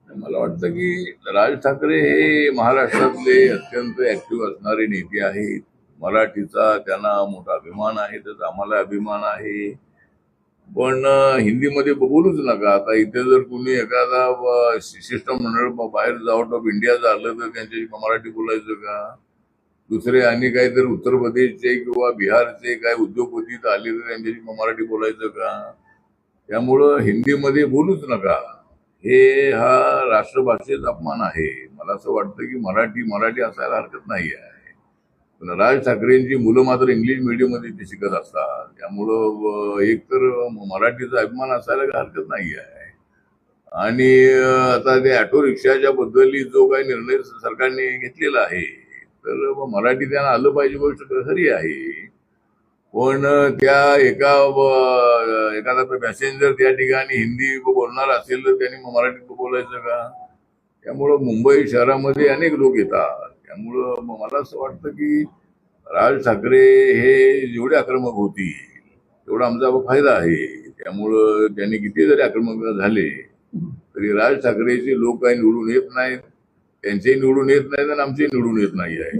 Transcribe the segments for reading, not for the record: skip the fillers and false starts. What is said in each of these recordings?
मला वाटतं की राज ठाकरे हे महाराष्ट्रातले अत्यंत ऍक्टिव्ह असणारे नेते आहेत. मराठीचा त्यांना मोठा अभिमान आहे, त्याचा आम्हाला अभिमान आहे. पण हिंदीमध्ये बोलूच नका. आता इथे जर कुणी एखादा शिष्टमंडळ बाहेर आउट ऑफ इंडिया झालं तर त्यांच्याशी मराठी बोलायचं का? दुसरे आणि काहीतरी उत्तर प्रदेशचे किंवा बिहारचे काय उद्योगपती आले तर त्यांच्याशी मराठी बोलायचं का? त्यामुळं हिंदीमध्ये बोलूच नका. हा राष्ट्रभाषेचा अपमान आहे. मला असं वाटतं की मराठी मराठी असायला हरकत नाही आहे. पण राज ठाकरेंची मुलं मात्र इंग्लिश मीडियम मध्ये ते शिकत असतात. त्यामुळं एकतर मराठीचा अभिमान असायला काही हरकत नाही आहे. आणि आता ते ऑटो रिक्षाच्या बद्दल जो काही निर्णय सरकारने घेतलेला आहे, तर मराठी त्यांना आलं पाहिजे, गोष्ट खरी आहे. पण त्या एखादा पॅसेंजर त्या ठिकाणी हिंदी बोलणार असेल तर त्यांनी मराठीत बोलायचं का? त्यामुळं मुंबई शहरामध्ये अनेक लोक येतात. त्यामुळं मला असं वाटतं की राज ठाकरे हे जेवढे आक्रमक होतील तेवढा आमचा फायदा आहे. त्यामुळं त्यांनी किती जरी आक्रमक झाले तरी राज ठाकरेचे लोक काही निवडून येत नाहीत. त्यांचेही निवडून येत नाहीत आणि आमचेही निवडून येत नाही आहे.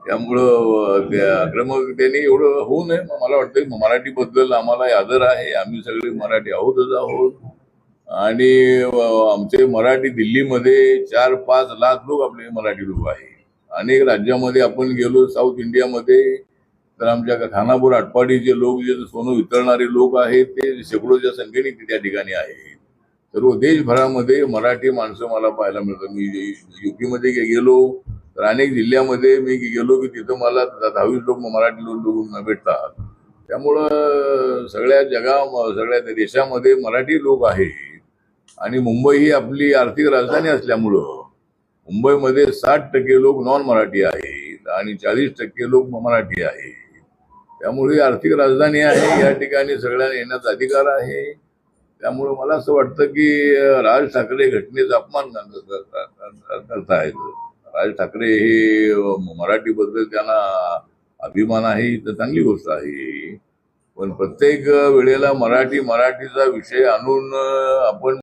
त्यामुळं त्या आक्रमक त्यांनी एवढं होऊ नये. मला वाटतं मराठीबद्दल आम्हाला आदर आहे. आम्ही सगळे मराठी आहोतच आहोत. आणि आमचे मराठी दिल्लीमध्ये 4-5 लाख लोक आपले मराठी लोक आहे. अनेक राज्यामध्ये आपण गेलो साऊथ इंडियामध्ये तर आमच्या खानापूर आटपाडीचे लोक जे सोनं वितळणारे लोक आहेत ते शेकडोच्या संख्येने त्या ठिकाणी आहेत. सर्व देशभरामध्ये मराठी माणसं मला पाहायला मिळतात. मी युपी मध्ये गेलो तर अनेक जिल्ह्यामध्ये मी गेलो की तिथं मला 10-20 लोक मराठी लोक भेटतात. त्यामुळं सगळ्या देशामध्ये मराठी लोक आहेत. आणि मुंबई ही आपली आर्थिक राजधानी असल्यामुळं मुंबईमध्ये 60% लोक नॉन मराठी आहेत आणि 40% लोक मराठी आहेत. त्यामुळे ही आर्थिक राजधानी आहे. या ठिकाणी सगळ्यांना येण्याचा अधिकार आहे. त्यामुळे मला असं वाटतं की राज ठाकरे घटनेचा अपमान करतायत. राज ठाकरे हे मराठीबद्दल त्यांना अभिमान आहे तर चांगली गोष्ट आहे. पण प्रत्येक वेळेला मराठीचा विषय आणून आपण